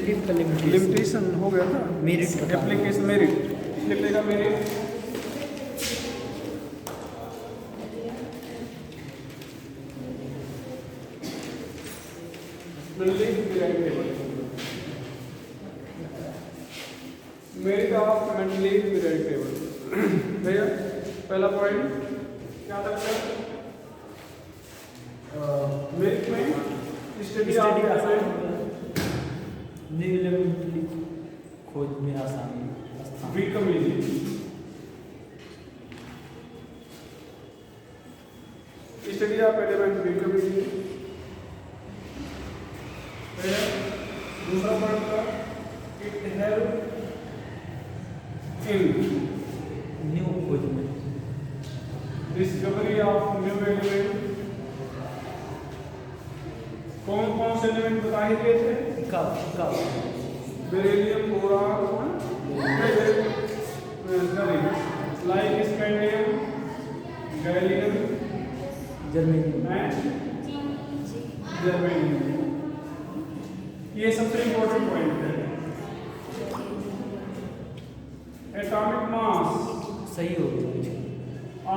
Merit का limitation हो गया था। मेरिट एप्लीकेशन मेरिट लिखेगा merit merit of mentally period table. भैया पहला पॉइंट क्या था? मेरिट में स्टडी खोज में आसानी BCom study of element BCom दूसरा पॉइंट था इट हेल्प इन न्यू खोज में डिस्कवरी ऑफ न्यू एलिमेंट। कौन कौन से एलिमेंट बता ही दिए थे? Beryllium, boron, like scandium, gallium, germanium. ये सबसे इंपॉर्टेंट पॉइंट है। एटॉमिक मास सही हो गया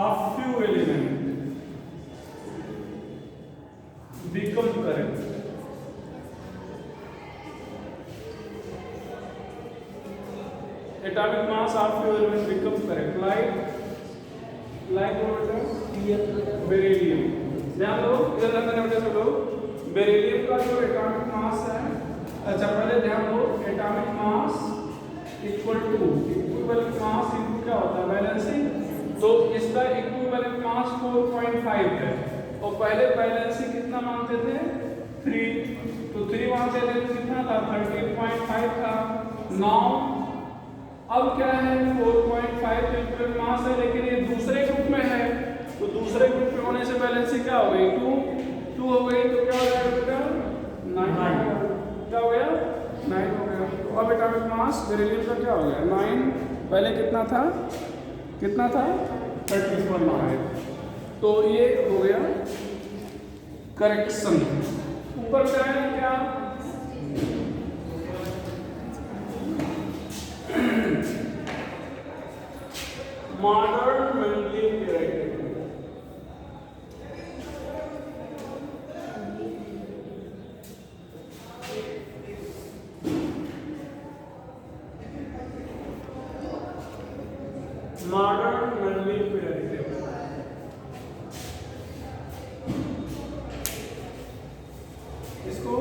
of few element become correct. Atomic mass of few elements becomes correct, like what? Beryllium. ध्यान दो, इधर मैंने बता सब लोग बेरिलियम का जो एटॉमिक मास है, अच्छा पहले ध्यान दो, atomic mass equal to equivalent mass into क्या होता है? बैलेंसिंग। तो इसका इक्विवेलेंट मास 4.5 है और पहले बैलेंसिंग कितना मानते थे? 3। तो 3 मानते थे तो कितना था? 13.5 था। नाउ अब क्या है? 4.5 इक्विवेलेंट मास है, लेकिन ये दूसरे ग्रुप में है, तो दूसरे ग्रुप में होने से बैलेंसिंग क्या हो गई? 2 हो गई। तो क्या हो जाएगा बेटा? 9। क्या हो गया? 9 हो गया। तो अब एटॉमिक मास बेरिलियम का क्या हो गया? 9। पहले कितना था? 30.9। तो ये हो गया करेक्शन। ऊपर क्या है? क्या मॉडर्न मेंटली पीरियड इसको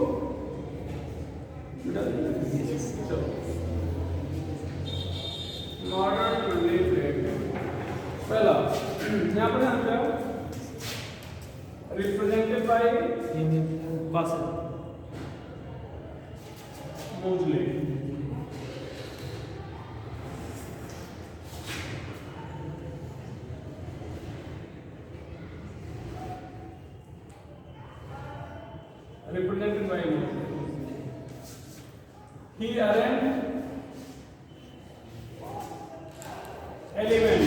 मॉडर्न मेंटली पीरियड पहला यहाँ पर ध्यान क्या रिप्रेजेंटेड बाय मोजले। represented by he arranged element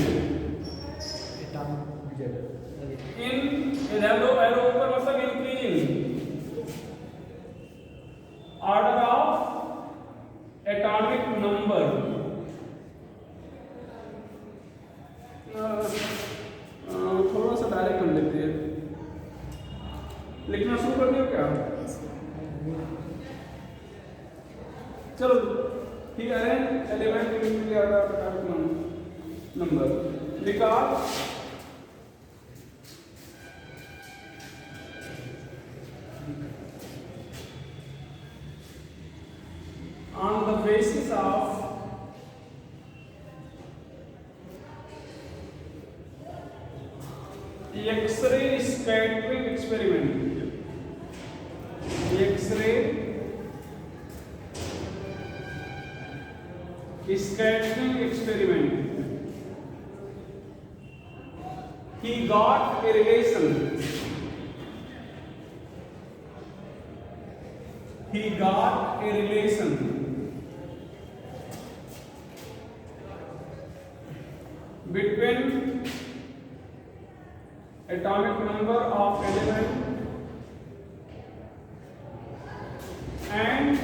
in arrow ऊपर मतलब increasing order of atomic number। थोड़ा सा डायरेक्ट कर लेते हैं, लिखना शुरू कर दियो क्या? चलो ही arrange element in the order of atomic number because on the basis of X-ray scattering experiment, X-ray scattering experiment, he got a relation, between atomic number of element and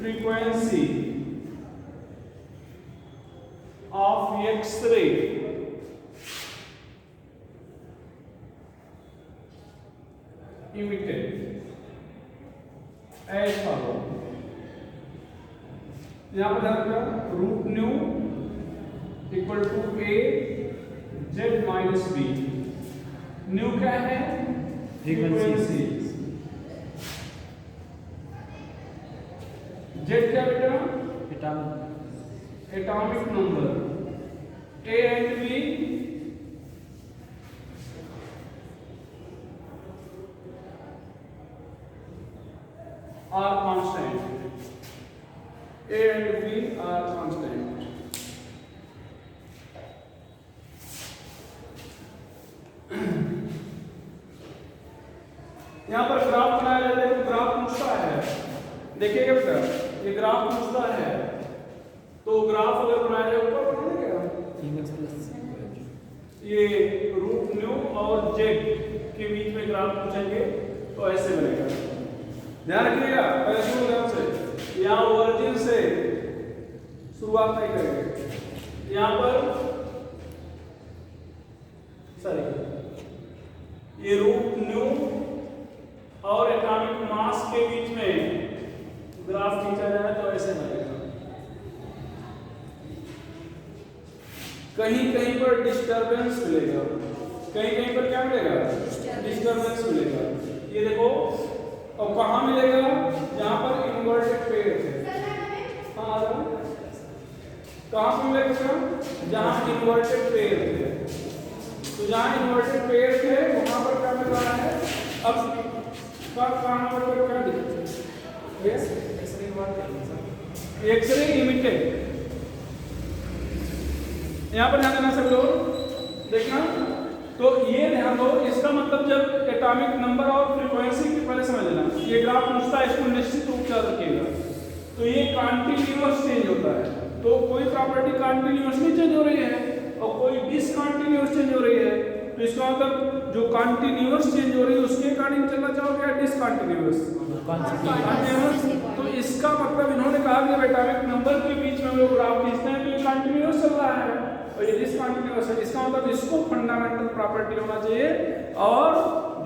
frequency of X-ray emitted as follow. यहाँ पर ध्यान रखना root nu equal to A Z minus B. Nu क्या है? Frequency. Z क्या बेटा? Atomic number. A and B are constant. A and B are constant. यहाँ पर ग्राफ बनाया जाता है, ग्राफ पूछता है, देखिएगा बेटा ये ग्राफ पूछता है, तो ग्राफ अगर बनाया जाए ऊपर बनाने क्या ये रूट न्यू और जेड के बीच में ग्राफ पूछेंगे तो ऐसे बनेगा। ध्यान रखिएगा पहले शुरू ध्यान से, यहाँ ओरिजिन से शुरुआत नहीं करेंगे। यहाँ पर सॉरी ये रूट न्यू और एटॉमिक मास के बीच में ग्राफ खींचा जाए तो ऐसे बनेगा। कहीं कहीं पर डिस्टरबेंस मिलेगा, कहीं कहीं पर क्या मिलेगा? डिस्टरबेंस मिलेगा। ये देखो और कहाँ मिलेगा? जहां पर इन्वर्टेड पेयर थे। हाँ कहाँ पे मिलेगा? जहां इन्वर्टेड पेयर थे। तो जहां इन्वर्टेड पेयर थे वहां पर क्या मिल रहा है? अब कहाँ पर क्या दिखा? X ray emitted. यहाँ पर ध्यान देना सब लोग, देखना तो ये ध्यान दो, इसका मतलब जब एटॉमिक नंबर और फ्रीक्वेंसी की पहले समझ लेना, ये ग्राफ पूछता है, इसको निश्चित रूप से याद रखिएगा। तो ये कॉन्टिन्यूअस चेंज होता है, तो कोई प्रॉपर्टी कॉन्टिन्यूअसली चेंज हो रही है और कोई डिसकंटिन्यूअस चेंज हो रही है। तो इसका मतलब जो कॉन्टिन्यूअस चेंज हो रही है उसके अकॉर्डिंग चलना चाहोगे या डिसकंटिन्यूअस? तो इसका मतलब इन्होंने कहा कि एटॉमिक नंबर के बीच में वो ग्राफ खींचते हैं तो ये कॉन्टिन्यूअस चल रहा है और ये डिसकंटिन्यूअस है। इसका मतलब इसको फंडामेंटल प्रॉपर्टी होना चाहिए और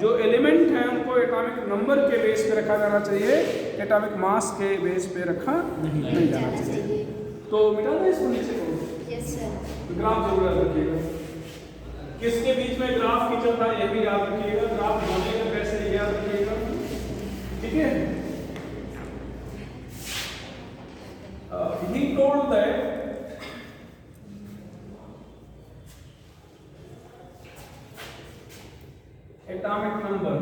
जो एलिमेंट है उनको एटॉमिक नंबर के बेस पे रखा जाना चाहिए, एटॉमिक मास के बेस पे रखा नहीं जाना चाहिए। तो मिटा दे इसको नीचे को। Yes sir. ग्राफ जरूर याद रखिएगा, किसके बीच में ग्राफ खींचा था ये भी याद रखिएगा, ग्राफ बनेगा कैसे याद रखिएगा, ठीक है। He told that atomic number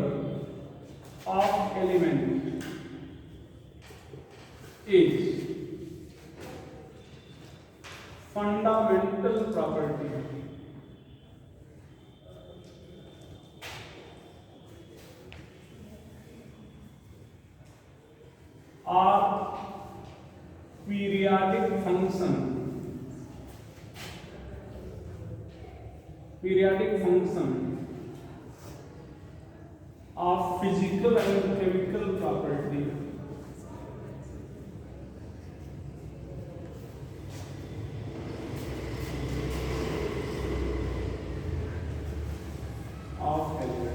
of element is fundamental property or periodic function of physical and chemical property of element.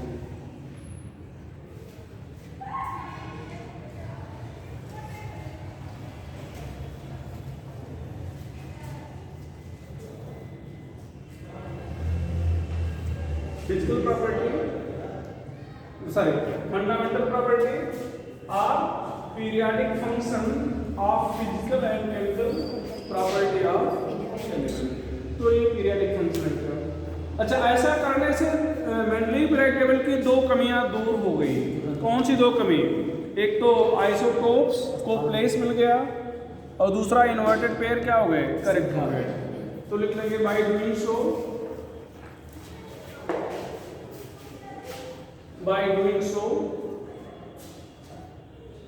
Physical property, sorry, fundamental property or periodic function of physical and chemical property of element. तो ये periodic function है। अच्छा, ऐसा करने से Mendeley Bragg table की दो कमियां दूर हो गई। कौन सी दो कमी? एक तो आइसोटोप्स को प्लेस मिल गया और दूसरा इन्वर्टेड पेयर क्या हो गए? करेक्ट हो गए। तो लिख लेंगे by doing so, by doing so,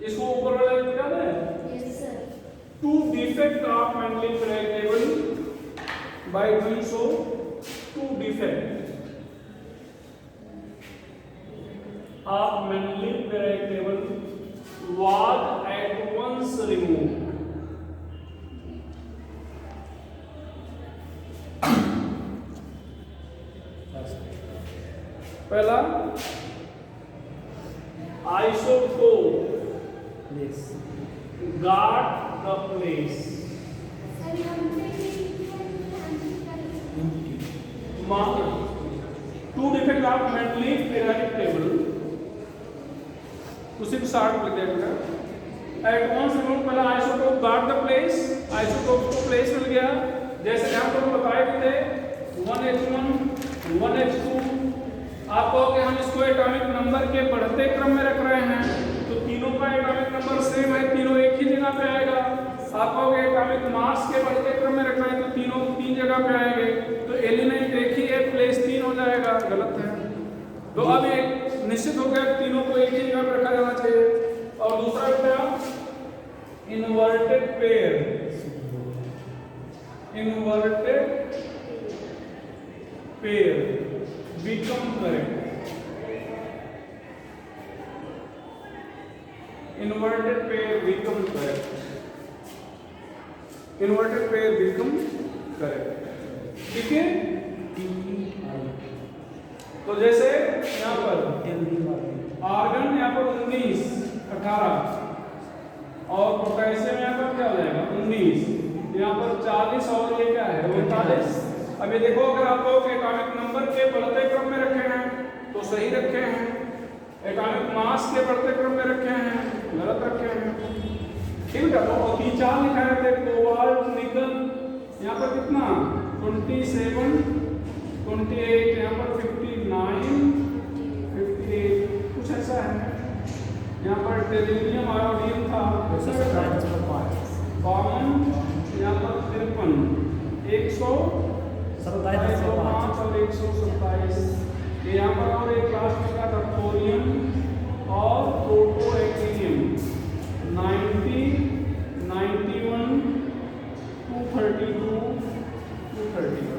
इसको ऊपर वाला लिखा है? Yes sir. To defect of Mendeleev periodic table, by doing so, to defect of Mendeleev periodic table was at once removed. पहला isotope, place, guard the place, to defect of Mendeleev periodic table, उसी को short लिख देगा। At once remove, पहला isotope guard the place, isotope को place मिल गया। जैसे हम लोग बताए थे 1h1 1h2, आप कहोगे हम इसको एटॉमिक नंबर के बढ़ते क्रम में रख रहे हैं, तो तीनों का एटॉमिक नंबर सेम है, तीनों एक ही जगह पे आएगा। आप कहोगे एटॉमिक मास के बढ़ते क्रम में रखना है, तो तीनों तीन जगह पे आएंगे, तो एलिमेंट एक ही है, प्लेस 3 हो जाएगा। गलत है। तो अब एक निश्चित हो गया तीनों को एक ही जगह पर रखा जाना चाहिए। और दूसरा क्या, inverted pair, inverted pair become correct, inverted pair become correct, inverted pair become correct. ठीक है। तो जैसे यहाँ पर आर्गन यहाँ पर 19 18 और पोटेशियम यहाँ पर क्या हो जाएगा 19, यहाँ पर 40 और ये क्या है 39। अब ये देखो, अगर आप लोग एटॉमिक नंबर के बढ़ते क्रम में रखे हैं तो सही रखे हैं, एटॉमिक मास के बढ़ते क्रम में रखे हैं गलत रखे हैं। ठीक है। तो 3-4 लिखा है, कोबाल्ट निकल यहाँ पर कितना 27 28, यहाँ पर 59 58 कुछ ऐसा है। यहाँ पर टेरिलियम आयोडीन था कॉमन, यहाँ पर 53 127 और 127। यहाँ पर और एक क्लास लिखा था थोरियम और प्रोटोएक्टिनियम 90 91 232 231।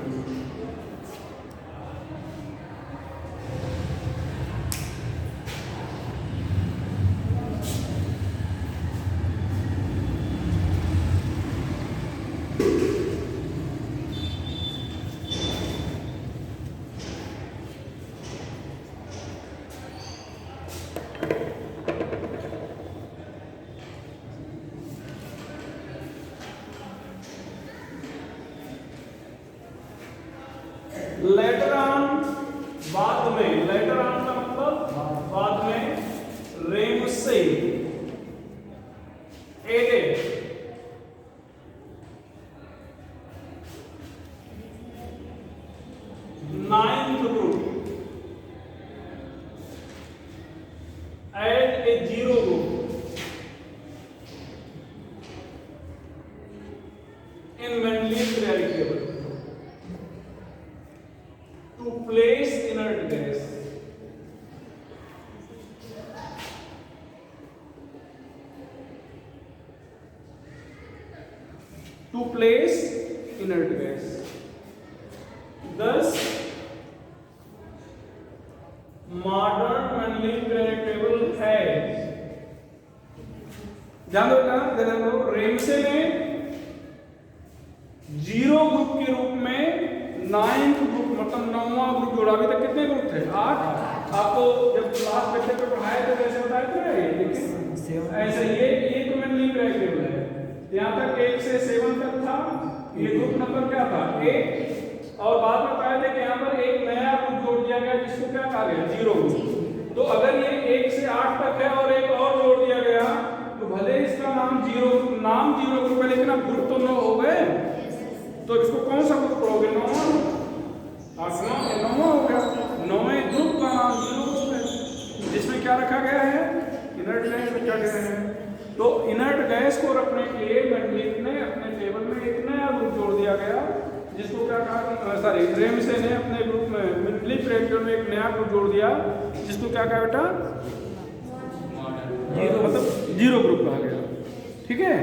लेटर ऑन, बाद में, लेटर ऑन का मतलब बाद में, Ramsay added ninth group add a zero group in Mendeleev periodic table to place inert gas, to place inert gas. Thus modern Mendeleev periodic table has, ध्यान दो Ramsay ने zero group के रूप में 9th ग्रुप मतलब 9वां group जोड़ा। अभी तक कितने ग्रुप थे 8। आपको जब क्लास बच्चे पे पढ़ाए थे वैसे बताए थे, देखिए ऐसे ये तो मेंडलीव पीरियडिक टेबल है। यहाँ तक 1 से 7 तक था, ये ग्रुप नंबर क्या था 1। और बाद में बताया था कि यहाँ पर एक नया ग्रुप जोड़ दिया गया जिसको क्या कहा गया जीरो ग्रुप। तो अगर ये 1 से 8 तक है और एक और जोड़ दिया गया तो भले इसका नाम जीरो ग्रुप है, लेकिन अब ग्रुप तो 9 हो गए, तो इसको कौन सा ग्रुप कहोगे 9वां हो गया। 9वें ग्रुप का नाम जीरो ग्रुप है, जिसमें क्या रखा गया है इनर्ट गैस रखा गया है। तो इनर्ट गैस को रखने के लिए मेंडलीव ने अपने टेबल में एक नया ग्रुप जोड़ दिया गया, जिसको क्या कहा, सॉरी रेमसे ने अपने ग्रुप में मेंडलीव पीरियडिक टेबल में एक नया ग्रुप जोड़ दिया जिसको क्या कहा बेटा मतलब जीरो ग्रुप कहा गया। ठीक है।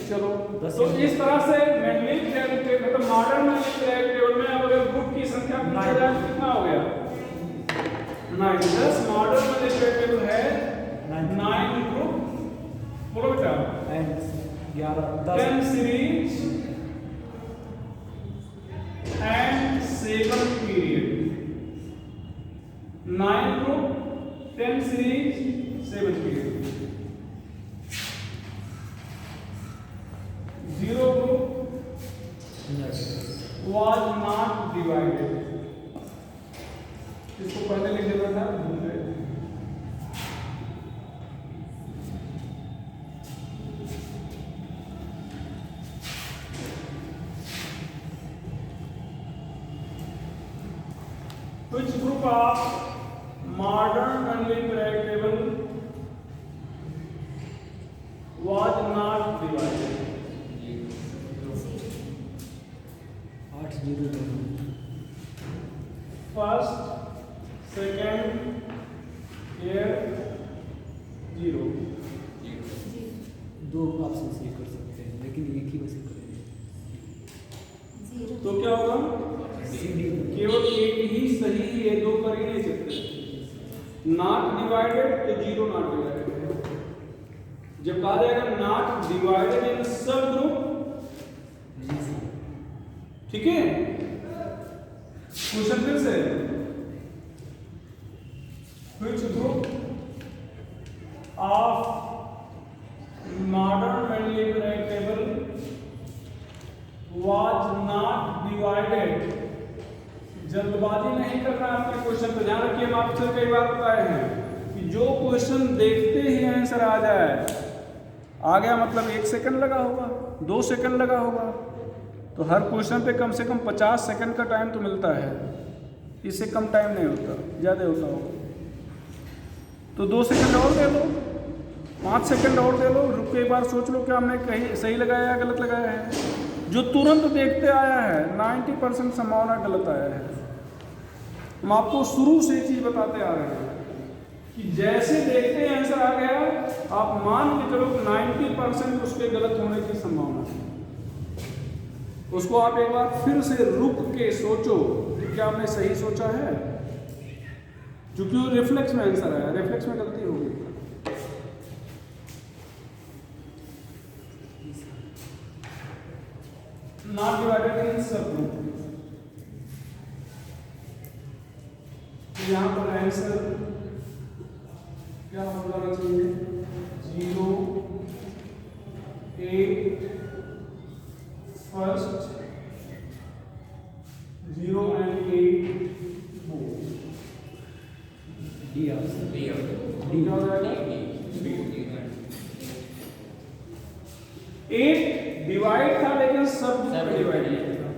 चलो, तो इस तरह से मेंडलीव पीरियडिक टेबल मतलब मॉडर्न मेंडलीव पीरियडिक टेबल में अब अगर ग्रुप की संख्या पूछा जाए तो कितना हो गया 9। 10 मॉडर्न मेंडलीव पीरियडिक टेबल है 9 ग्रुप, बोलो बेटा 10 series and 7 period. 9 series 7 period. 0 group was not divided। इसको पहले लिख देता था, भूल गए। Which group of modern unlinked table was not divided? 8 0 First, second, here, 0। दो ऑप्शन से कर सकते हैं, लेकिन एक ही वैसे करेंगे। तो क्या होगा? केवल एक ही सही, ये दो कर ही नहीं सकते। नॉट डिवाइडेड तो 0 नॉट डिवाइडेड है। जब कहा जाएगा नॉट डिवाइडेड इन सब ग्रुप, ठीक है। क्वेश्चन फिर से, which group of modern unlinked table was not divided? जल्दबाजी नहीं करना आपके क्वेश्चन पे, ध्यान रखिए। हम आपसे कई बार बताए हैं कि जो क्वेश्चन देखते ही आंसर आ जाए, आ गया मतलब 1 सेकंड लगा होगा, 2 सेकंड लगा होगा, तो हर क्वेश्चन पे कम से कम 50 सेकंड का टाइम तो मिलता है। इससे कम टाइम नहीं होता, ज़्यादा होता होगा। तो 2 सेकंड और दे लो, 5 सेकंड और दे लो, रुक के एक बार सोच लो कि हमने कहीं सही लगाया या गलत लगाया है। जो तुरंत देखते आया है 90% संभावना गलत आया है। हम आपको शुरू से चीज बताते आ रहे हैं कि जैसे देखते हैं आंसर आ गया, आप मान के चलो 90% उसके गलत होने की संभावना है। उसको आप एक बार फिर से रुक के सोचो कि क्या आपने सही सोचा है, क्योंकि वो रिफ्लेक्स में आंसर आया, रिफ्लेक्स में गलती होगी। नॉट डिवाइडेड इन सब ग्रुप, यहाँ पर आंसर क्या हो जाना चाहिए? 0 8 फर्स्ट, 0 and 8 4। डी ऑप्शन क्या हो जाएगा? 8 डिवाइड था लेकिन सब डिवाइड नहीं था।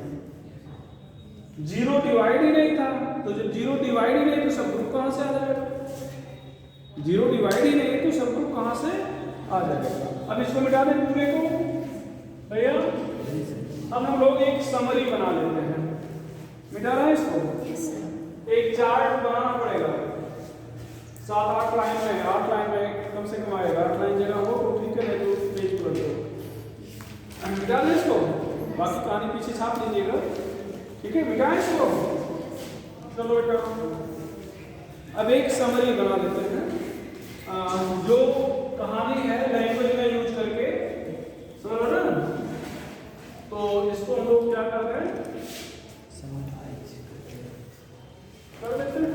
0 डिवाइड ही नहीं था, तो जब 0 डिवाइड ही नहीं तो सब ग्रुप कहां से आ जाएगा? 0 डिवाइड ही नहीं तो सब ग्रुप कहां से आ जाएगा? अब इसको मिटा दें पूरे को भैया। अब हम लोग एक समरी बना लेते हैं। मिटा रहा है इसको? एक चार्ट बनाना पड़ेगा 7-8 लाइन में, 8 लाइन में कम से कम आएगा। 8 लाइन जगह हो तो ठीक है, नहीं तो पेज पूरा दो। मिटा दें इसको, बाकी कहानी पीछे छाप लीजिएगा, ठीक है। मिटाएं इसको, चलो बेटा। अब एक समरी बना लेते हैं, जो कहानी है लैंग्वेज में यूज करके, समझ लो ना। तो इसको हम लोग क्या करते हैं, कर देते हैं।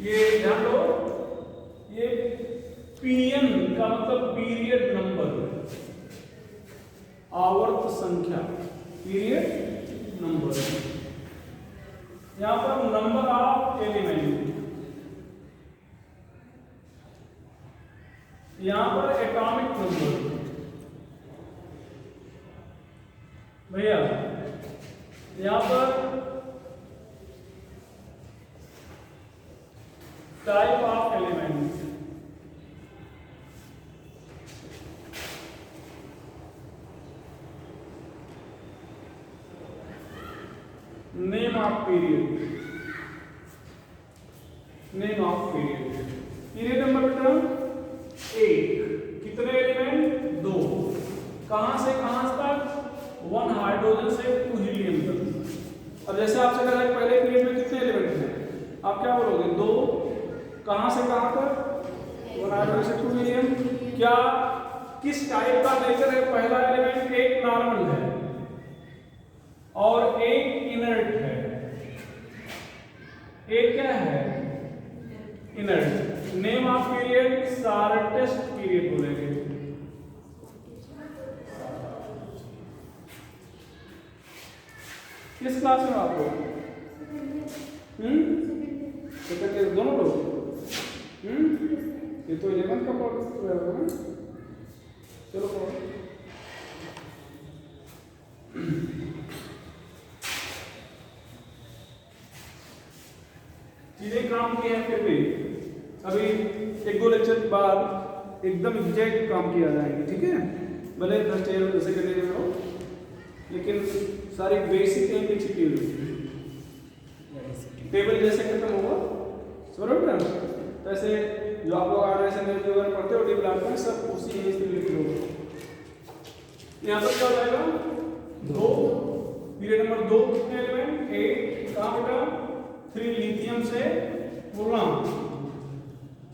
ये ध्यान दो, ये पीएन का मतलब पीरियड नंबर, आवर्त संख्या, पीरियड नंबर। यहां पर नंबर ऑफ एलिमेंट, यहां पर एटॉमिक नंबर भैया, यहां पर type of element, name of period, name of period. Period number बेटा 1, कितने एलिमेंट? 2। कहां से कहां तक? 1 हाइड्रोजन से 2 हीलियम तक। अब जैसे आपसे कहा है पहले पीरियड में कितने एलिमेंट हैं, आप क्या बोलोगे? 2। कहां से कहां तक? 1 हाइड्रोजन से 2 हीलियम। क्या किस टाइप का नेचर है? पहला एलिमेंट एक नॉर्मल है और एक इनर्ट है। एक क्या है? Inert. Name of period shortest period बोलेंगे। किस क्लास में आप लोग? सेकंड ईयर दोनों लोग? ये तो 11th का पढ़ रहे हो ना? चलो पढ़ो। चीजें काम की हैं फिर भी अभी एक दो लेक्चर के बाद एकदम एग्जैक्ट काम किया जाएंगे, ठीक है? भले फर्स्ट ईयर में सेकंड ईयर में हो, लेकिन सारी बेसिक यहीं पे छिपी हुई है। टेबल जैसे खत्म होगा समझ ना, वैसे जो आप लोग ऑर्गेनाइजेशन में जो पढ़ते हो डेवलपमेंट सब उसी यहीं से रिलेटेड होगा। यहाँ पर क्या हो जाएगा? 2 पीरियड नंबर 2 कितने एलिमेंट? 8 कहाँ बेटा? 3 लिथियम से बोलना,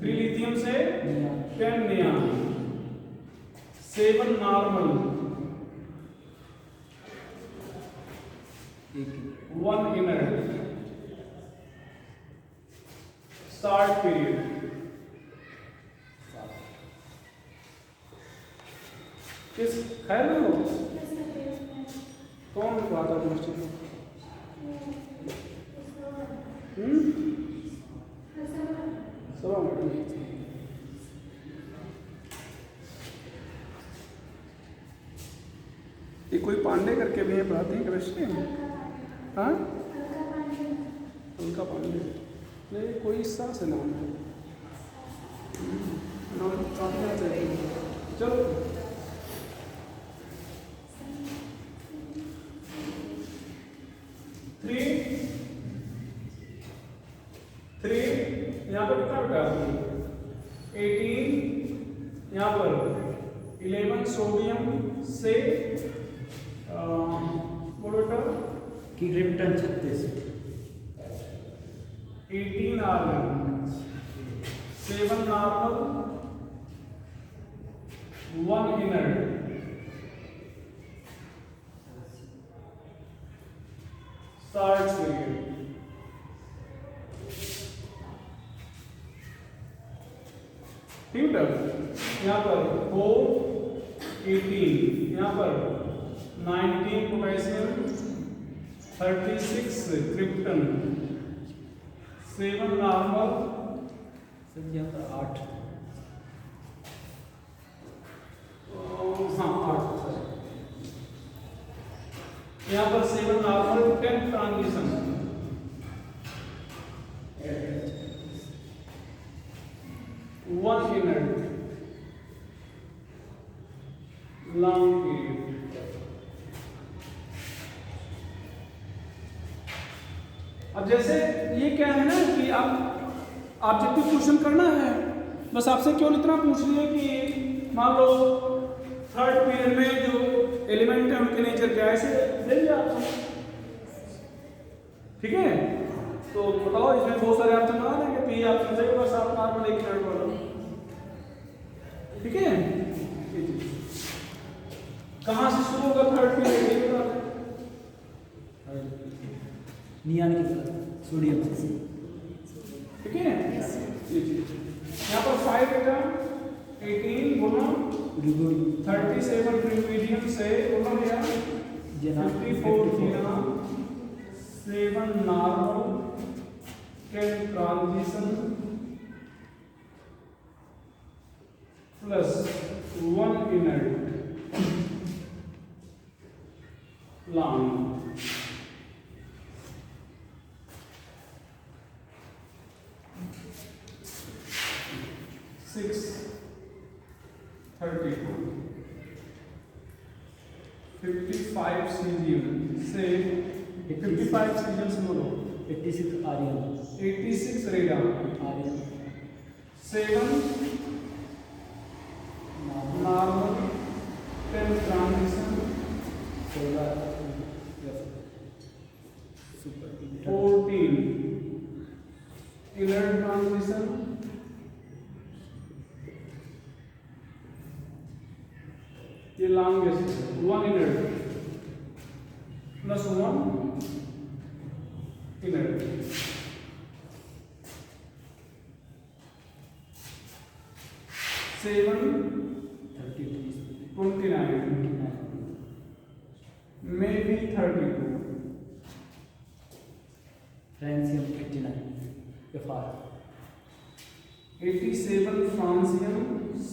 3 लिथियम से 10 neon, 7 normal, 1 inner. Start period किस खैर में हो? कौन बात है दोस्तों? सब ये कोई पांडे करके भी है, पढ़ाते हैं केमिस्ट्री में। हाँ, उनका पांडे नहीं, कोई हिस्सा से नाम है, नाम काफी चाहिए। चलो थ्री यहाँ पर कितना बेटा? 18 यहाँ पर 11 सोडियम से बोलो बेटा की krypton 36, 18 argon, 7 normal, 1 inert. Start period ठीक है। यहाँ पर 4 18, यहाँ पर 19 पोटेशियम, 36 क्रिप्टन, 7 नॉर्मल, सर यहाँ पर 8, हाँ 8, यहाँ पर 7 normal, 10 transition, 1 inert, long period. अब जैसे ये क्या है ना कि आप जब भी क्वेश्चन करना है, बस आपसे केवल इतना पूछ लिए कि मान लो थर्ड पीरियड में जो एलिमेंट है उनके नेचर क्या है, ऐसे दे दिया आपको, ठीक है? तो बताओ इसमें बहुत सारे ऑप्शन बना देंगे, तो ये ऑप्शन से बस आप नॉर्मल एक मिनट वाला, ठीक है? कहाँ से शुरू होगा थर्ड पीरियड? ये बता दें। नियॉन की बात, सोडियम से, ठीक है? यहाँ पर 5 बेटा 18 बोलो, 37 ड्यूटेरियम से बोलो भैया, 54 neon, 7 normal, 10 transition plus 1 inert long. Six 32 55 caesium से 55 सीजियम से बोलो 86 आर्यन, 86 रेडियन, आर्यन 7 नॉर्मल, 10 ट्रांजिशन, 14 इनर्ट ट्रांजिशन, ये longest 1 inert plus 1 inert. 7 33 29 29 maybe 32 francium 89 FR 87 francium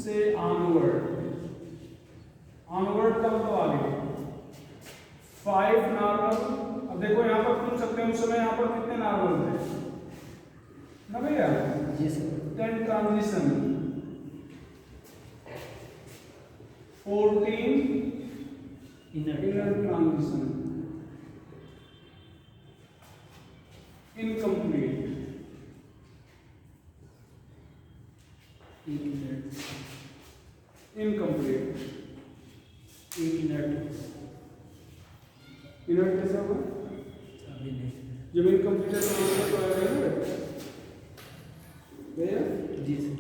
से ऑनवर्ड का मतलब आगे 5 नॉर्मल। अब देखो यहाँ पर पूछ सकते हैं उस समय यहाँ पर कितने नॉर्मल थे ना भैया? जी sir 10 transition 14 inner transition incomplete एक मिनट इनकम्प्लीट एक मिनट इनर्ट कैसे होगा? अभी नहीं जब इनकम्प्लीट है तो आएगा ना भैया? जी सर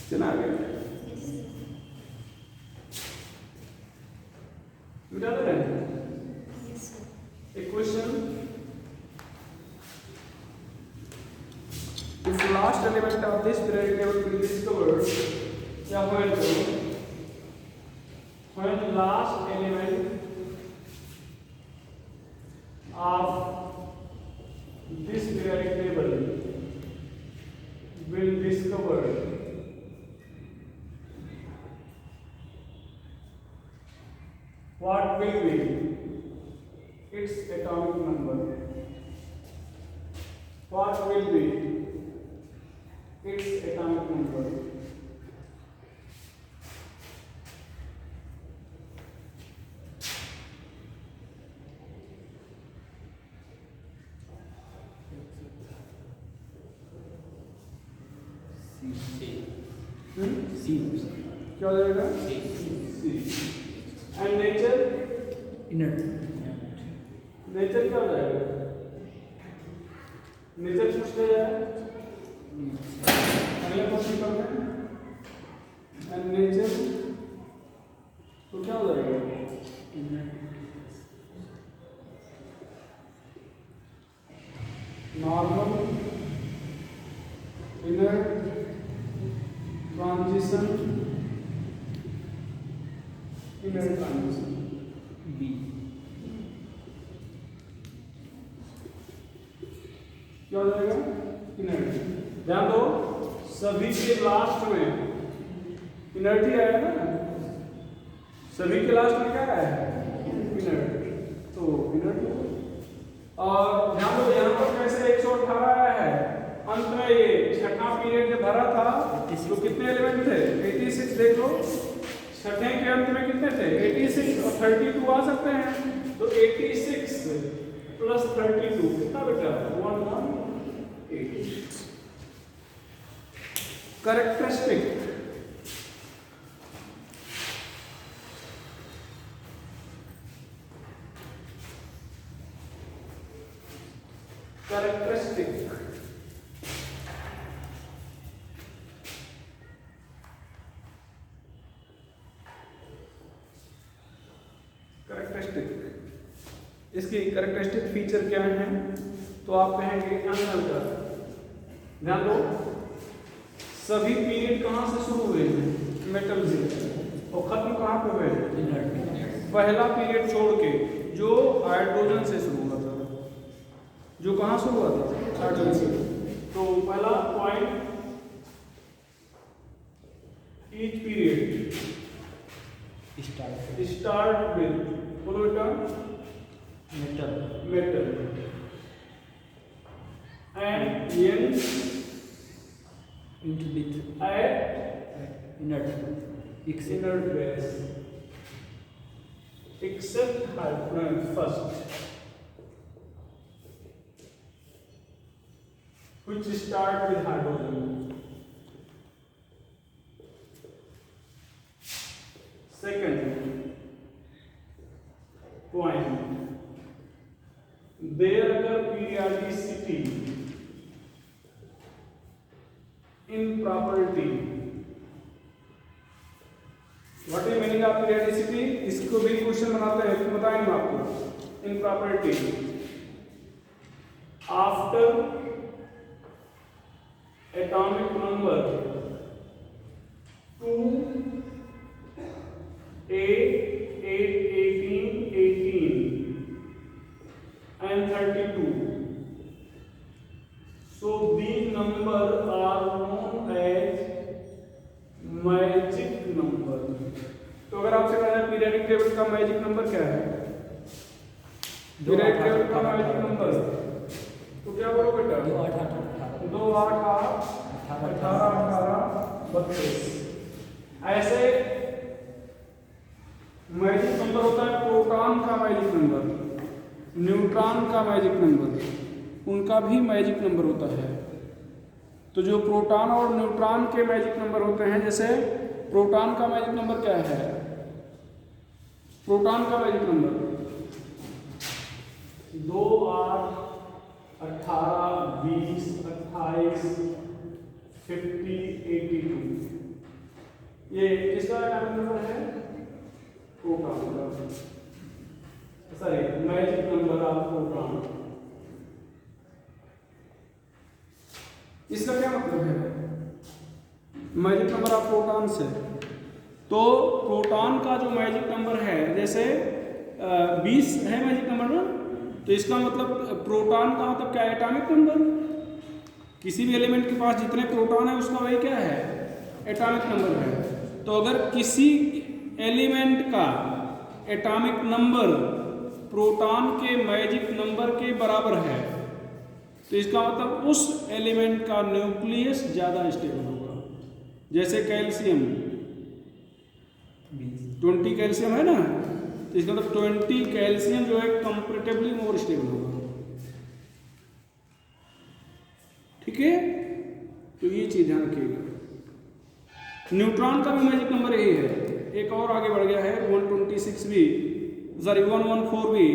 चला गया मिटा दे रहे हैं एक question if the last element of this periodic table will be discovered या when the last element of this periodic table will discovered what will be its atomic number? What will be its atomic number? सी क्या हो जाएगा? C. And nature? Inner nature क्या हो जाएगा? Nature पूछ लिया जाए अगले क्वेश्चन करते हैं एंड नेचर तो क्या हो जाएगा? Normal inner transition inner transition B क्या हो जाएगा? इनर्टी। ध्यान दो सभी के लास्ट में इनर्टी आया ना, सभी के लास्ट में क्या आया? इनर्टी। तो इनर्टी और ध्यान दो यहाँ पर कैसे 118 आया है अंत में। ये छठा पीरियड जब भरा था तो कितने एलिमेंट थे? 86। देख लो छठे के अंत में कितने थे? 86 और 32 आ सकते हैं तो 86 प्लस 32 कितना बेटा? 118। कैरेक्टरिस्टिक कैरेक्टरिस्टिक कैरेक्टरिस्टिक इसकी कैरेक्टरिस्टिक फीचर क्या है? तो आप कहेंगे अनअल्टर्ड। ध्यान दो सभी पीरियड कहाँ से शुरू हुए हैं? मेटल से। और खत्म कहाँ पे हुए हैं? पहला पीरियड छोड़ के जो हाइड्रोजन से शुरू हुआ था। जो कहाँ से हुआ था? हाइड्रोजन से। तो पहला point each period start with बोलो बेटा metal and ends into with at inert inert gas except hydrogen first which start with hydrogen Second point, there occur periodicity in property. What is meaning of periodicity? इसको भी question बनाते हैं, तो बताएंगे आपको। In property, after atomic number 2, 8, 18, 18 and 32. So these numbers are known as magic number. तो अगर आपसे कहा जाए पीरियडिक टेबल का मैजिक नंबर क्या है, पीरियडिक टेबल का मैजिक नंबर, तो क्या बोलो बेटा? 2 8 18 2 8 8 18 18 32। ऐसे मैजिक नंबर होता है प्रोटॉन का मैजिक नंबर, न्यूट्रॉन का मैजिक नंबर, उनका भी मैजिक नंबर होता है। तो जो प्रोटॉन और न्यूट्रॉन के मैजिक नंबर होते हैं, जैसे प्रोटॉन का मैजिक नंबर क्या है? प्रोटॉन का मैजिक नंबर 2 8 18 20 28 50 82। ये किसका एटॉमिक नंबर है? प्रोटॉन का, sorry magic number of proton. इसका क्या मतलब है मैजिक नंबर ऑफ प्रोटॉन से? तो प्रोटॉन का जो मैजिक नंबर है, जैसे 20 है मैजिक नंबर ना, तो इसका मतलब प्रोटॉन का मतलब क्या है? Atomic number. किसी भी एलिमेंट के पास जितने प्रोटॉन है उसका वही क्या है? एटॉमिक नंबर है। तो अगर किसी एलिमेंट का एटॉमिक नंबर प्रोटॉन के मैजिक नंबर के बराबर है, तो इसका मतलब उस एलिमेंट का न्यूक्लियस ज़्यादा स्टेबल होगा। जैसे कैल्शियम 20 कैल्शियम है ना, तो इसका मतलब 20 कैल्शियम जो है कंपैरेटिवली मोर स्टेबल होगा। ठीक है, तो ये चीज़ ध्यान रखिएगा। न्यूट्रॉन का भी मैजिक नंबर यही है। एक और आगे बढ़ गया है 126 भी, सॉरी 114 भी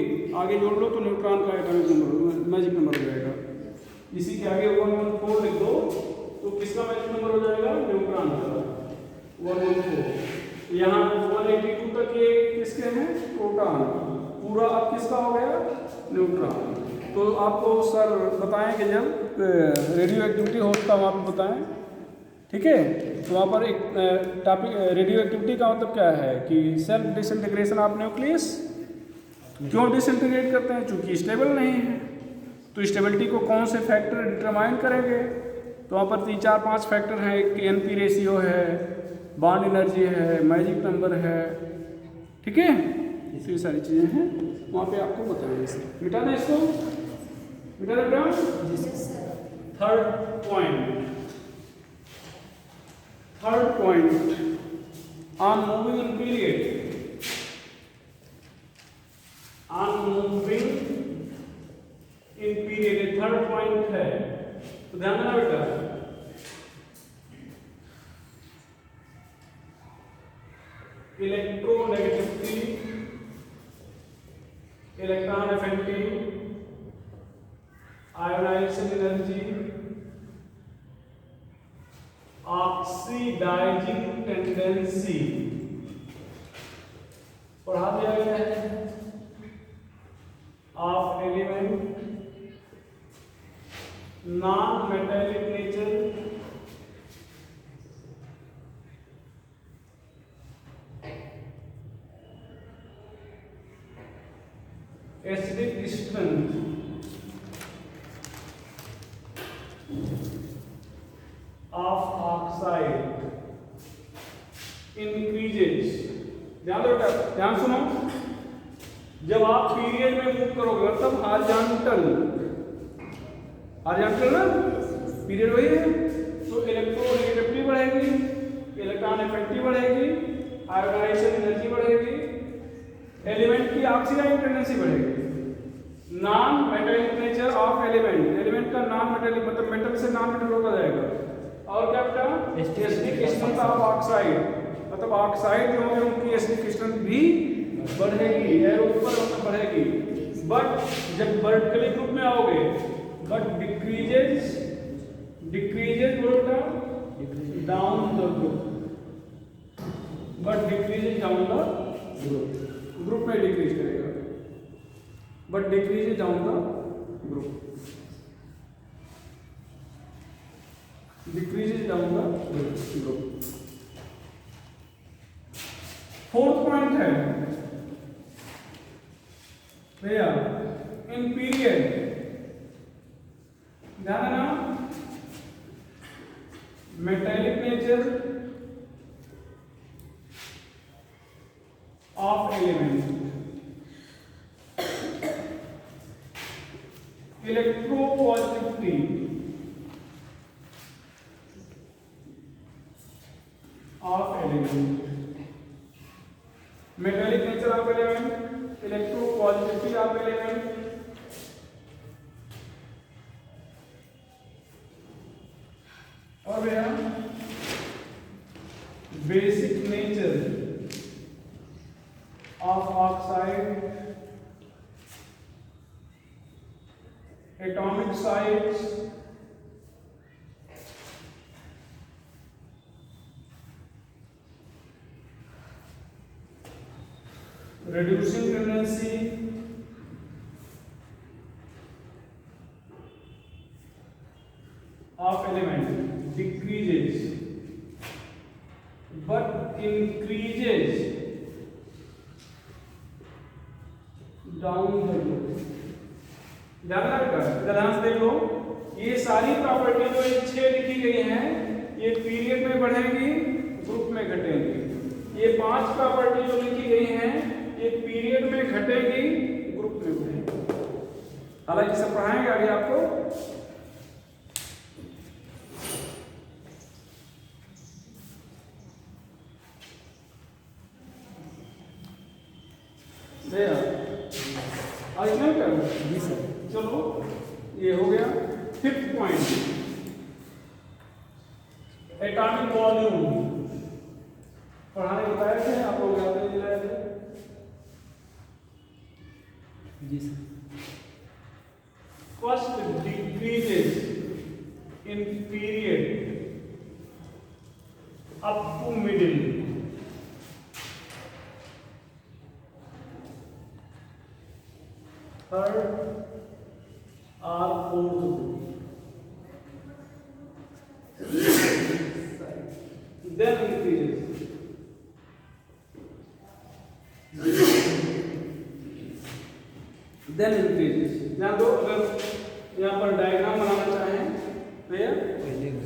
आगे जोड़ लो तो न्यूट्रॉन का एटॉमिक नंबर मैजिक नंबर हो जाएगा। इसी के आगे 114 लिख दो तो किसका मैजिक नंबर हो जाएगा? न्यूट्रॉन का 114। यहाँ 182 तक ये किसके हैं? प्रोटॉन। पूरा अब किसका हो गया? न्यूट्रॉन। तो आपको सर बताएंगे जब रेडियो एक्टिविटी हो तब आप बताएं, ठीक है? तो वहाँ पर एक टॉपिक रेडियो एक्टिविटी का मतलब क्या है कि सेल्फ डिसइंटीग्रेशन ऑफ न्यूक्लियस। क्यों डिसइंटीग्रेट करते हैं? चूंकि स्टेबल नहीं है। तो स्टेबिलिटी को कौन से फैक्टर डिटरमाइन करेंगे? तो वहाँ पर 3 4 5 फैक्टर हैं। एक NP रेशियो है, बॉन्ड एनर्जी है, मैजिक नंबर है, ठीक है? तो ये सारी चीज़ें हैं, वहाँ पे आपको बताएंगे। इसे मिटा दें, इसको मिटा दें बेटा। Third point on moving in period, on moving in period third point है। तो ध्यान देना बेटा, electronegativity, electron affinity, ionisation energy, oxidising tendency पढ़ा दिया गया है of element, non metallic nature, acidic strength, of oxide increases. ध्यान दो बेटा, ध्यान सुनो। जब आप पीरियड में मूव करोगे मतलब हॉरिजॉन्टल ना, पीरियड वही है, तो इलेक्ट्रोनेगेटिविटी बढ़ेगी, इलेक्ट्रॉन एफिनिटी बढ़ेगी, आयोनाइजेशन एनर्जी बढ़ेगी, एलिमेंट की ऑक्सीडाइजिंग टेंडेंसी बढ़ेगी। Non metallic nature of element, element का नॉन मेटेलिक मतलब मेटल से नॉन मेटल होता जाएगा। और क्या बेटा? एसिडिक स्ट्रेंथ ऑफ ऑक्साइड मतलब ऑक्साइड जो होंगे उनकी एसिडिक स्ट्रेंथ भी बढ़ेगी, एरो ऊपर मतलब बढ़ेगी। बट जब वर्टिकली ग्रुप में आओगे, बट डिक्रीजेज बोलता down the group, but decreases down the group में डिक्रीज करेगा, but decreases down the group, decreases down the group. Fourth point है भैया इन पीरियड, ध्यान देना, metallic nature of element, electropositivity of element, metallic nature of element, electropositivity of element, और भैया basic nature of oxide, atomic size, reducing tendency, of element decreases but increases down the group. ध्यान रखना, ध्यान से देख लो, ये सारी प्रॉपर्टी जो ये 6 लिखी गई हैं, ये पीरियड में बढ़ेंगी, ग्रुप में घटेंगी। ये 5 प्रॉपर्टी जो लिखी गई हैं, ये पीरियड में घटेगी, ग्रुप में बढ़ेगी। हालांकि सब पढ़ाएंगे आगे आपको। जी सर। चलो ये हो गया। फिफ्थ पॉइंट, एटॉमिक वॉल्यूम पढ़ाने बताए थे आप लोग, याद नहीं दिलाए थे? जी sir. First decreases in period up to middle, third or fourth, then increases, then increases। ध्यान दो, अगर यहाँ पर डायग्राम बनाना चाहें भैया,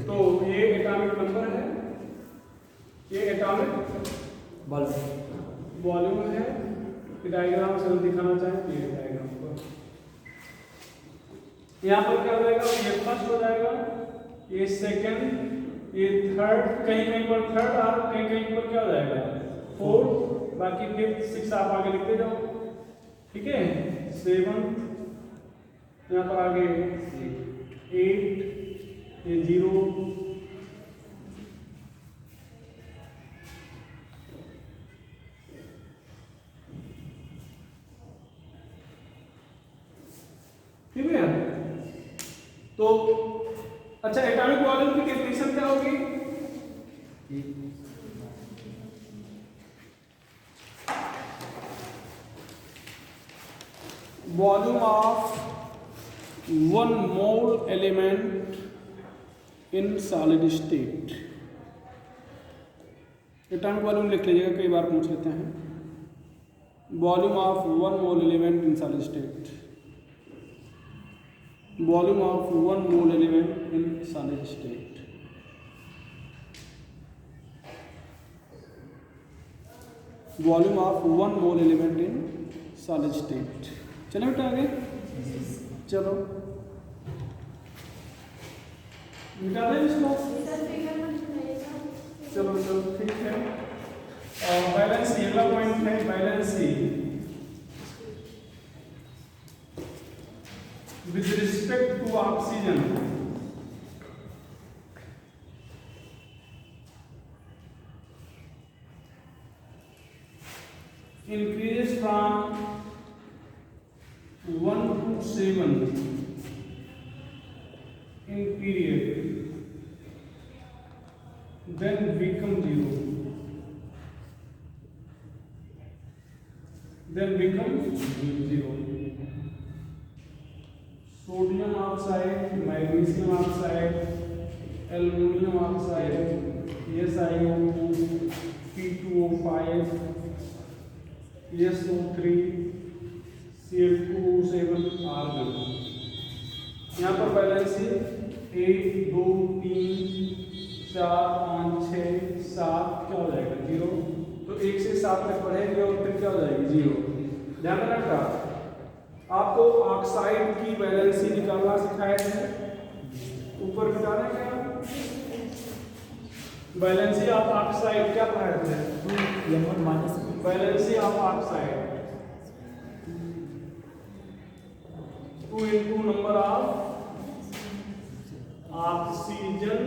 तो ये एटॉमिक नंबर है, ये एटॉमिक वॉल्यूम है। डायग्राम से हम दिखाना चाहें तो ये डायग्राम पर, यहाँ पर क्या हो जाएगा, ये फर्स्ट हो जाएगा, ये सेकंड, ये थर्ड, कहीं कहीं पर थर्ड और कहीं कहीं पर क्या हो जाएगा फोर्थ, बाकी फिफ्थ सिक्स आप आगे लिखते जाओ, ठीक है। सेवंथ, यहाँ पर आगे 8, ये 0, ठीक है। तो अच्छा, एटॉमिक वॉल्यूम की डेफिनेशन क्या होगी? Volume of 1 mole element in solid state. Atomic volume लिख लीजिएगा, कई बार पूछ लेते हैं। Volume of 1 mole element in solid state, volume of 1 mole element in solid state। Volume of 1 mole element in solid state। चलो बेटा आगे, चलो मिटा दें इसको, चलो चलो ठीक है। बैलेंसी, अगला पॉइंट है valency. With respect to oxygen, increases from 1 to 7 in period, then become 0. Then become 0. Sodium oxide, magnesium oxide, aluminum oxide, SiO2, P2O5, SO3, Cl2O7 argon. यहाँ पर बैलेंस है 1 2 3 4 5 6 7 क्या हो जाएगा 0। तो 1 से 7 तक बढ़ेगी और फिर क्या हो जाएगी 0। ध्यान रखना आपको ऑक्साइड की वैलेंसी निकालना सिखाया है। ऊपर बताना क्या वैलेंसी ऑफ ऑक्साइड क्या पढ़ाए थे? Valency of oxide 2 into number of oxygen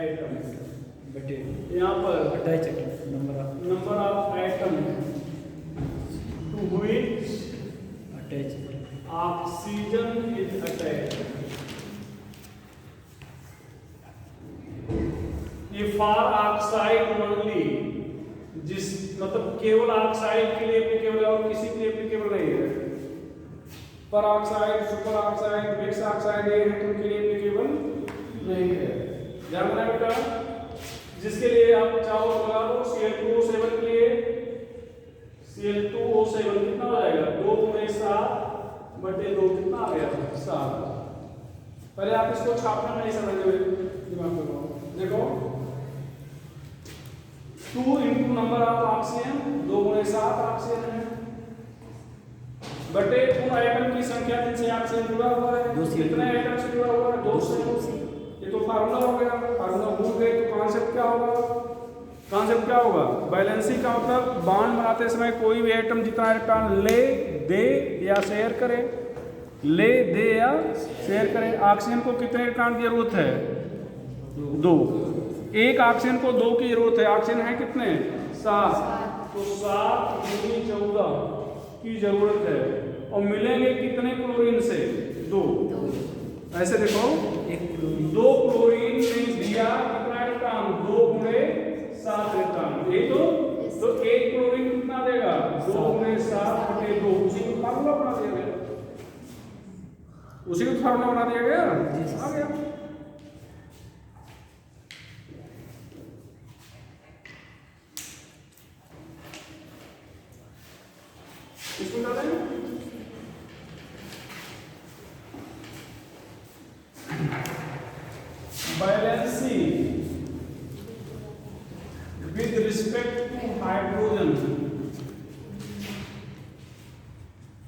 atom बटे यहाँ पर attach number of atom to which attach oxygen is attached. ये फॉर ऑक्साइड ओनली, जिस मतलब केवल ऑक्साइड के लिए एप्लीकेबल है और किसी के लिए एप्लीकेबल नहीं है। पर oxide, super oxide, mix oxide ये है उनके लिए एप्लीकेबल नहीं है। ध्यान रखना बेटा, जिसके लिए आप चाहो तो लगा दो Cl2O7 के लिए Cl2O7 कितना हो जाएगा 2 × 7/2 कितना आ गया 7। पहले आप इसको छापना नहीं समझोगे दिमाग में देखो 2 into number of oxygen 2 × 7 oxygen है बटे उन एटम की संख्या जिनसे ऑक्सीजन जुड़ा हुआ है। कितने एटम से जुड़ा हुआ है 2 से। ये तो फार्मूला हो गया, फार्मूला भूल गए तो कॉन्सेप्ट क्या होगा? कॉन्सेप्ट क्या होगा? बैलेंसी का मतलब बॉन्ड बनाते समय कोई भी एटम जितना इलेक्ट्रॉन ले दे या शेयर करे, ले दे या शेयर करे। ऑक्सीजन को कितने इलेक्ट्रॉन की जरूरत है 2। एक ऑक्सीजन को 2 की जरूरत है। ऑक्सीजन है कितने 7, तो 7 × 14 की जरूरत है। और मिलेंगे कितने क्लोरीन से 2। ऐसे देखो 2 क्लोरीन ने दिया कितना इलेक्ट्रॉन 2 × 7 इलेक्ट्रॉन। ये तो 1 क्लोरीन कितना देगा 2 × 7/2। उसी को फार्मूला बना दिया गया, उसी को फार्मूला बना दिया गया आ गया। इसको बता दें valency with respect to hydrogen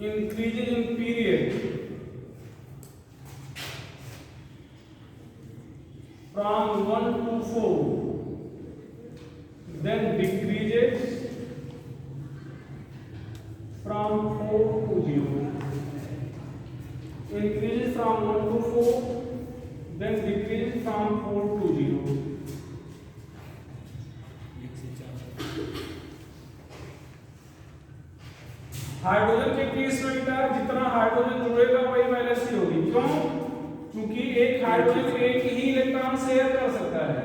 increases in period from 1 to 4, then decreases from 4 to 0. Increases from 1 to 4, then decreases from 4 to 0. Hydrogen के केस में बेटा जितना हाइड्रोजन जुड़ेगा वही वैलेंसी होगी। क्यों? क्योंकि एक हाइड्रोजन एक ही इलेक्ट्रॉन शेयर कर सकता है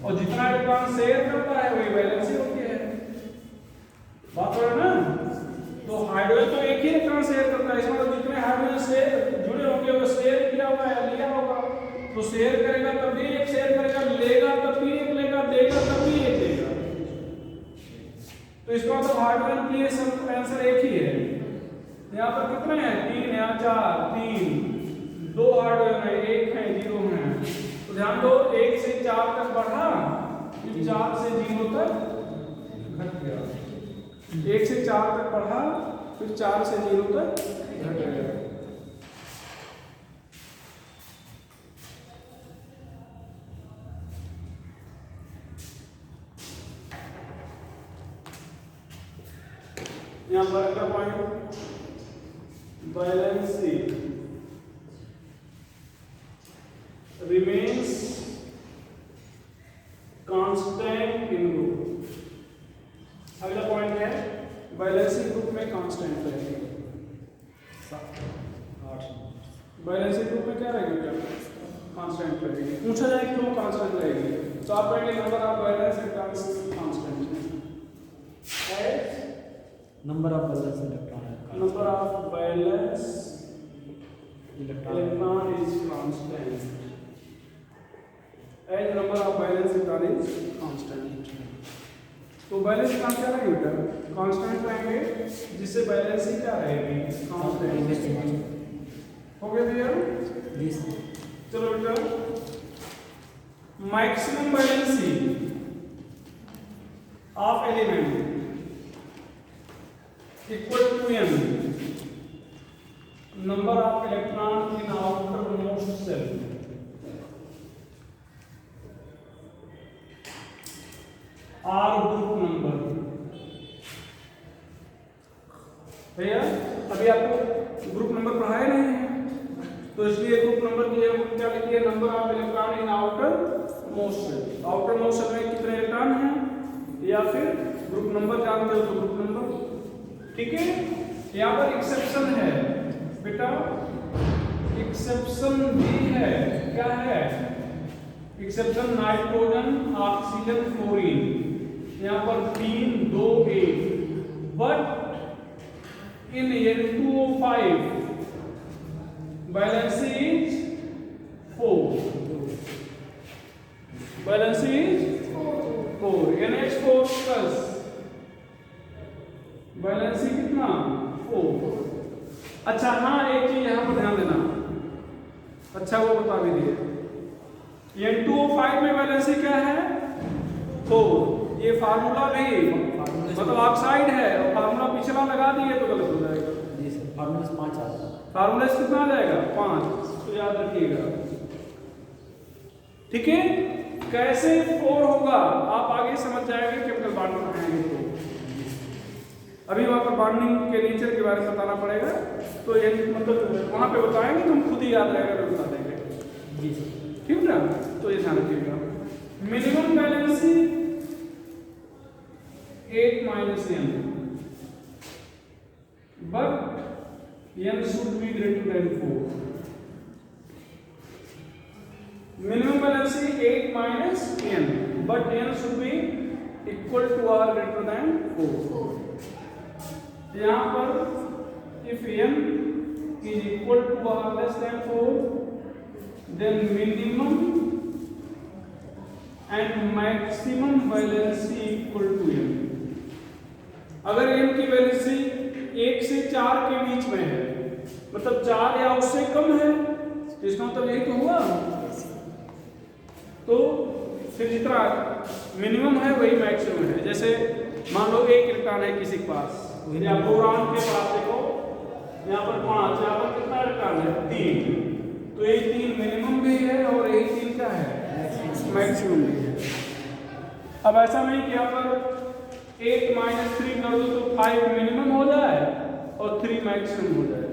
और जितना इलेक्ट्रॉन शेयर करता है वही वैलेंसी होती है। बात हो रहा है ना? तो हाइड्रोजन तो एक ही इलेक्ट्रॉन शेयर करता है, इसमें तो जितने हाइड्रोजन से जुड़े होंगे वो शेयर किया हुआ है, लिया होगा। तो शेयर करेगा तब भी एक शेयर करेगा, लेगा तब भी एक लेगा, देगा तब भी एक देगा। तो इसका मतलब हाइड्रोजन के लिए सब आंसर एक ही है। यहाँ पर कितने हैं 3 है 4 3 2 हाइड्रोजन है, 1 है 0 है। तो ध्यान दो 1 से 4 तक बढ़ा, फिर 4 से 0 तक घट गया। 1 से 4 तक बढ़ा, फिर 4 से 0 तक घट गया। यहाँ पर अगला point valency remains constant in group। अगला पॉइंट है कांस्टेंट रहेगी। 8 वैलेंसी ग्रुप में क्या रहेगी बेटा? कांस्टेंट रहेगी। पूछा जाए क्यों कांस्टेंट रहेगी, तो आप कहेंगे number of valence electrons constant है। Number of balance electron number of valence electron electron is constant as number of valence electron is constant। तो वैलेंस इलेक्ट्रॉन क्या रहेंगे बेटा? कांस्टेंट रहेंगे, जिससे वैलेंसी क्या रहेगी? कांस्टेंट। हो गया भैया? चलो बेटा, maximum valency of element equal to m number of electron in outermost cell। R group number। भैया अभी आपको ग्रुप नंबर पढ़ाया नहीं है, तो इसलिए ग्रुप नंबर की जगह क्या लिखिए? Number of electron in outer most shell. Outer most shell में कितने इलेक्ट्रॉन हैं, या फिर ग्रुप नंबर जानते हो तो ग्रुप नंबर। ठीक है, यहाँ पर एक्सेप्शन है बेटा, एक्सेप्शन भी है। क्या है एक्सेप्शन? Nitrogen, oxygen, fluorine. यहाँ पर 3 2 1, but in N2O5 valency is 4। Valency is 4। NH4 plus valency कितना? 4। अच्छा हाँ, एक चीज यहाँ पर ध्यान देना, अच्छा वो बता भी दिए। N2O5 में वैलेंसी क्या है? 4। ये फार्मूला भी मतलब ऑक्साइड है, और फार्मूला पिछला लगा दिए तो गलत हो जाएगा। जी सर, फार्मूला 5 आ जाएगा। फार्मूला कितना आ जाएगा? 5। तो याद रखिएगा। ठीक है, कैसे 4 होगा आप आगे समझ जाएंगे, केमिकल बॉन्डिंग पढ़ाएंगे तो। अभी वहाँ पर बॉन्डिंग के नेचर के बारे में बताना पड़ेगा, तो ये मतलब वहाँ पे बताएंगे तो हम खुद ही याद रहेगा तो बता देंगे। जी सर, ठीक है ना? तो ये ध्यान रखिएगा। Minimum valency 8 - n, but n should be greater than 4। minimum valency 8 - n, but n should be equal to or greater than 4। यहाँ पर if n is equal to or less than 4, then minimum and maximum valency equal to n। अगर n की valency 1 से 4 के बीच में है, मतलब 4 या उससे कम है, इसका मतलब यही तो हुआ। तो फिर जितना मिनिमम है वही मैक्सिमम है। जैसे मान लो 1 इलेक्ट्रॉन है किसी के पास, या बोरान के पास देखो यहाँ पर 5, यहाँ पर कितना इलेक्ट्रॉन है? 3। तो ये 3 मिनिमम भी है और यही 3 क्या है? मैक्सिमम भी है। अब ऐसा नहीं कि यहाँ पर 8 - 3 कर दो तो 5 मिनिमम हो जाए और 3 मैक्सिमम हो जाए।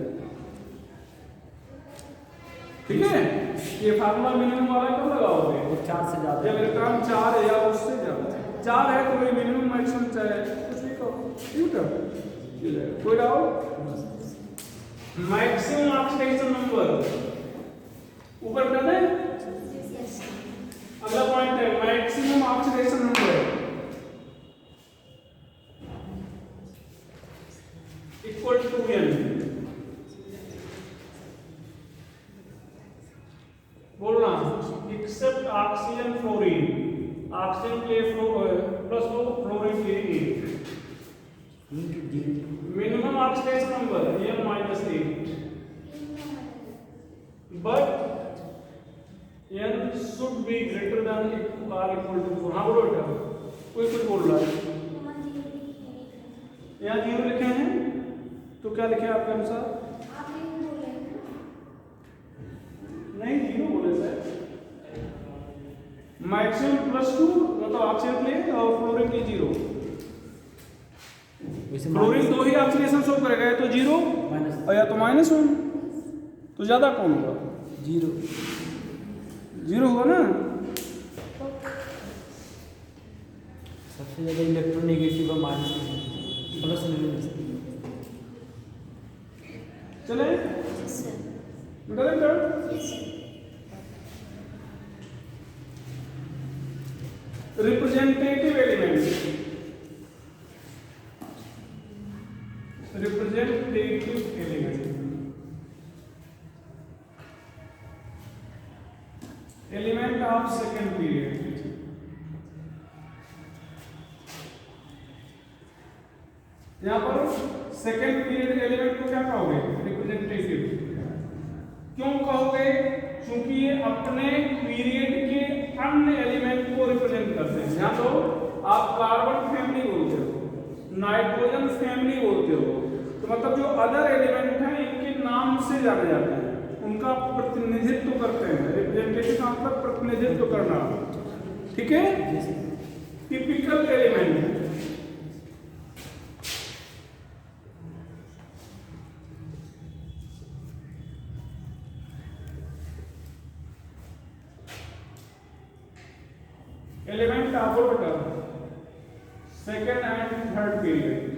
ठीक है, ये फार्मूला मिनिमम वाला कब लगाओगे? 4 से ज्यादा। जब इलेक्ट्रॉन 4 है या उससे ज्यादा। 4 है तो वही मिनिमम मैक्सिमम चाहे कुछ भी कहो। ठीक है, कोई डाउट? मैक्सिमम ऑक्सीडेशन नंबर ऊपर कर दें। अगला पॉइंट है maximum oxidation number equal to n। बोलना एक्सेप्ट ऑक्सीजन फ्लोरीन। ऑक्सीजन के प्लस फ्लोरीन के 8। Minimum oxidation number n - 8, but n should be greater than or equal to 4। हाँ बोलो बेटा, कोई कुछ बोल रहा है। यहाँ 0 लिखे हैं तो क्या लिखे आपके अनुसार? नहीं 0 बोले सर। मैक्सिमम +2 मतलब ऑक्सीजन प्लेन और फ्लोरीन की 0। फ्लोरीन 2 ही ऑक्सीडेशन शो करेगा, या तो 0 और या तो -1। तो ज्यादा कौन होगा? 0 होगा ना। सबसे ज्यादा इलेक्ट्रोनेगेटिव और प्लस चले बेटा representative element element of second period. यहां पर सेकेंड पीरियड एलिमेंट को क्या कहोगे? रिप्रेजेंटेटिव। क्यों कहोगे? क्योंकि ये अपने पीरियड के अन्य एलिमेंट को रिप्रेजेंट करते हैं। यहां तो आप कार्बन फैमिली बोलते हो, नाइट्रोजन फैमिली बोलते हो, तो मतलब जो अदर एलिमेंट हैं इनके नाम से जाने जाते हैं, उनका प्रतिनिधित्व करते हैं। रिप्रेजेंटेटिव का मतलब प्रतिनिधित्व करना, ठीक है। Typical element element of second and third period.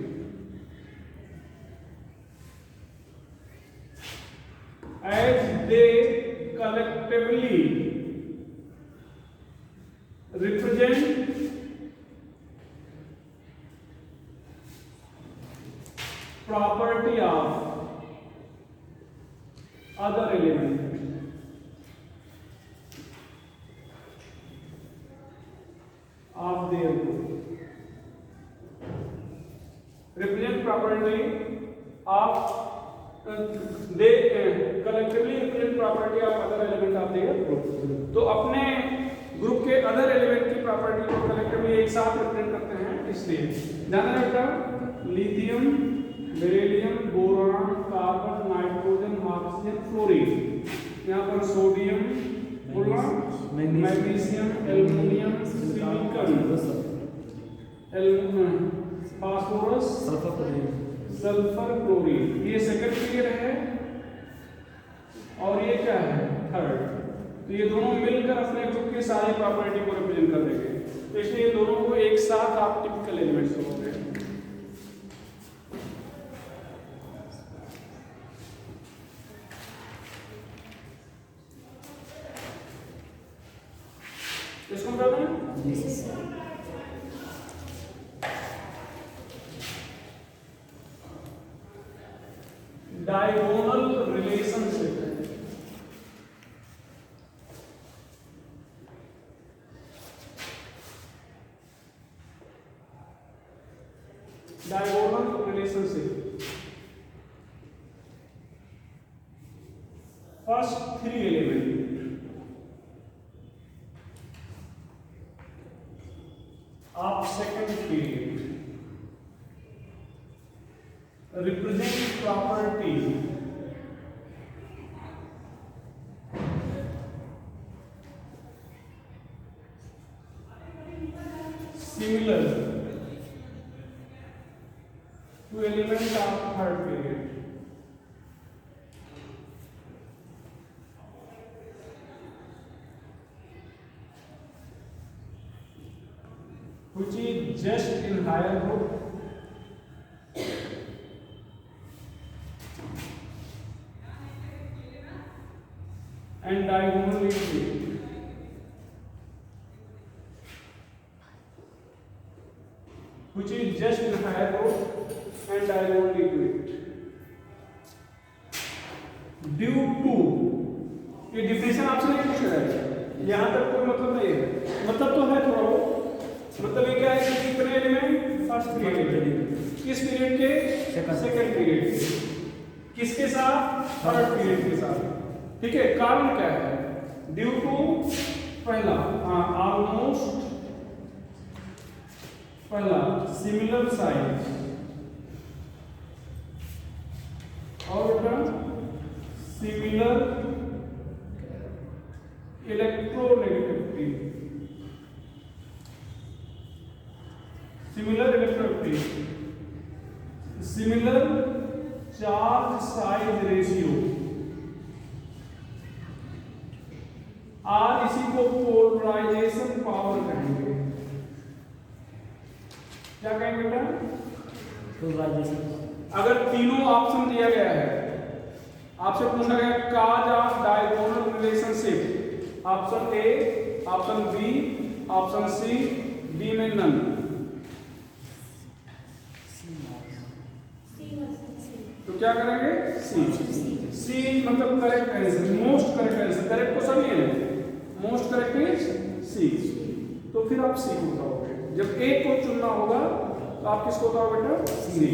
As they collectively represent property of other element of their group. Represent property of they collectively represent property of other element of their group। तो अपने group के other element की property को collectively एक साथ represent करते हैं, इसलिए ध्यान रखना। Lithium, beryllium, boron, carbon, nitrogen, oxygen, fluorine. यहाँ पर sodium, magnesium, aluminium, silicon, phosphorus, sulphur, chlorine. ये सेकंड पीरियड है और ये क्या है? थर्ड। तो ये दोनों मिलकर अपने ग्रुप की सारी प्रॉपर्टी को रिप्रेजेंट कर देंगे, तो इसलिए दोनों को एक साथ आप टिपिकल एलिमेंट्स बोलते हैं। इसको कहते हैं diagonal relationship. Diagonal relationship first three element of second period represent property similar to element of third period। Which is just in higher group and diagonally split। Which is just in higher group and diagonally split due to। ये definition आपसे नहीं पूछा जाएगा, यहाँ तक कोई मतलब नहीं है, मतलब तो है थोड़ा वो, मतलब ये क्या है कि कितने एलिमेंट? First period. किस पीरियड के? Second period. किसके साथ? थर्ड पीरियड के साथ, ठीक है। कारण क्या है? ड्यू टू पहला ऑलमोस्ट, पहला सिमिलर साइज और similar electronegativity. Similar electronegativity, similar charge size ratio, और इसी को पोलराइजेशन पावर कहेंगे। क्या कहेंगे बेटा? पोलराइजेशन। अगर तीनों ऑप्शन दिया गया है आपसे पूछा गया cause of diagonal relationship, option A, option B, option C, D में नन। तो क्या करेंगे? सी। सी मतलब correct answer, most correct answer. Correct तो सभी है, मोस्ट करेक्ट इज सी। तो फिर आप सी को उठाओगे। जब ए को चुनना होगा तो आप किसको उठाओगे बेटा? सी।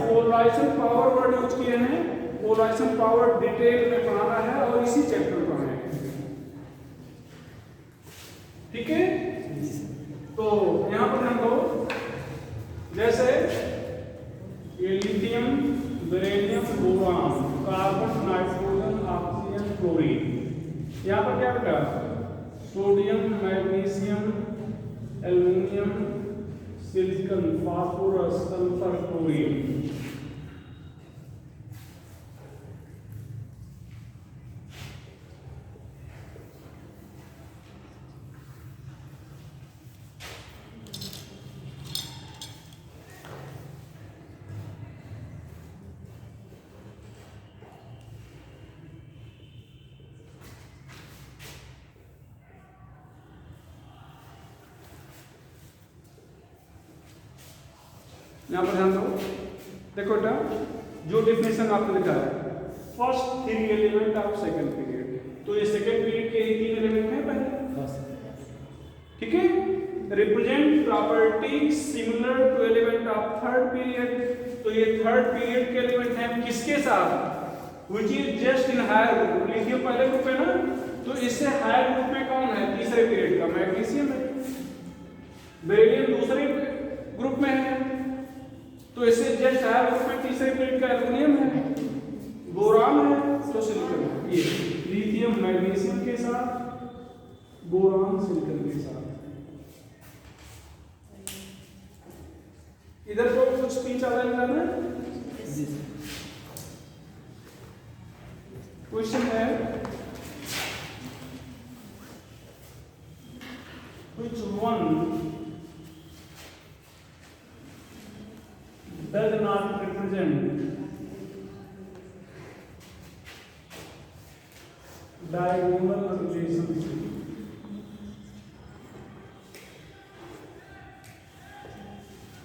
पोलराइजेशन पावर वर्ड यूज किए हैं, पोलराइजेशन पावर डिटेल में पढ़ाना है और इसी चैप्टर में पढ़ाना है, ठीक है। तो यहां पर हम दो, जैसे ये lithium, beryllium, boron, carbon, nitrogen, oxygen, chlorine. यहां पर क्या बेटा? Sodium, magnesium, aluminium, silicon, phosphorus, sulphur, chlorine. यहाँ पर ध्यान दो, देखो बेटा जो डिफिनेशन आपने लिखा है, first 3 element of second period, तो ये सेकंड पीरियड के ही 3 एलिमेंट हैं पहले, ठीक है। Represent property similar to element of third period, तो ये थर्ड पीरियड के एलिमेंट हैं किसके साथ? Which is just in higher group. Lithium पहले ग्रुप है ना, तो इससे हायर ग्रुप में कौन है? तीसरे पीरियड का मैग्नीशियम है। बेरिलियम दूसरे ग्रुप में है, तो इससे जस्ट हायर ग्रुप में तीसरे पीरियड का एल्युमिनियम है। बोरान है तो सिलिकॉन है। ये लिथियम मैग्नीशियम के साथ, बोरान सिलिकॉन के साथ। इधर को कुछ स्पीच आ रहा है। क्वेश्चन है, which one does not represent diagonal relationship?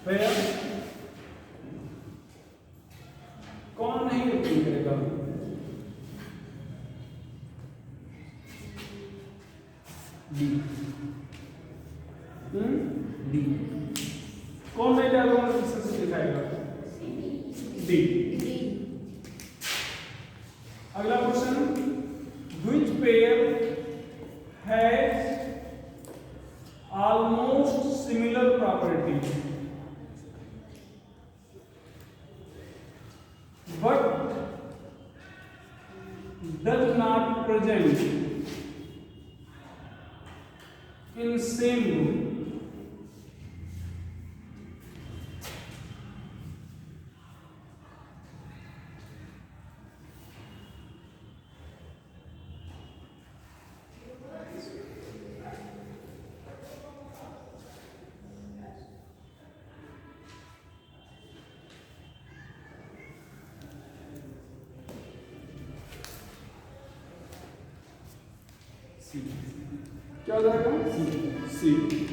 Where कौन नहीं रिप्रेजेंट करेगा? डी। डी कौन नहीं डायगोनल रिलेशनशिप दिखाएगा? डी। अगला question, which pair has almost similar property but does not present in same group? क्या हो जाएगा? सी।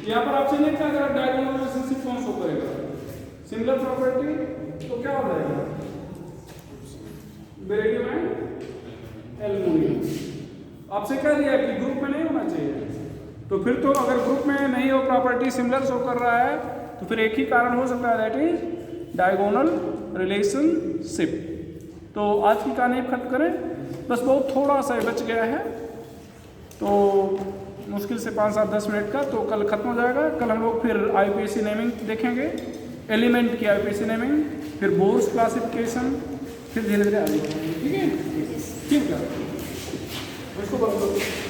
यहाँ पर आपसे नहीं कहा अगर डायगोनल रिलेशनशिप कौन शो करेगा? सिमिलर प्रॉपर्टी, तो क्या हो जाएगा? Beryllium and aluminium. आपसे कह दिया कि ग्रुप में नहीं होना चाहिए, तो फिर तो अगर ग्रुप में नहीं हो, प्रॉपर्टी सिमिलर शो कर रहा है, तो फिर एक ही कारण हो सकता है, दैट इज डायगोनल रिलेशनशिप। तो आज की कहानी खत्म करें, बस बहुत थोड़ा सा बच गया है, तो मुश्किल से 5-7-10 मिनट का, तो कल खत्म हो जाएगा। कल हम लोग फिर आईपीएससी नेमिंग देखेंगे, एलिमेंट की आईपीएससी नेमिंग, फिर बोर्स क्लासिफिकेशन, फिर धीरे धीरे आगे बढ़ेंगे, ठीक है। ठीक है, इसको बंद करो।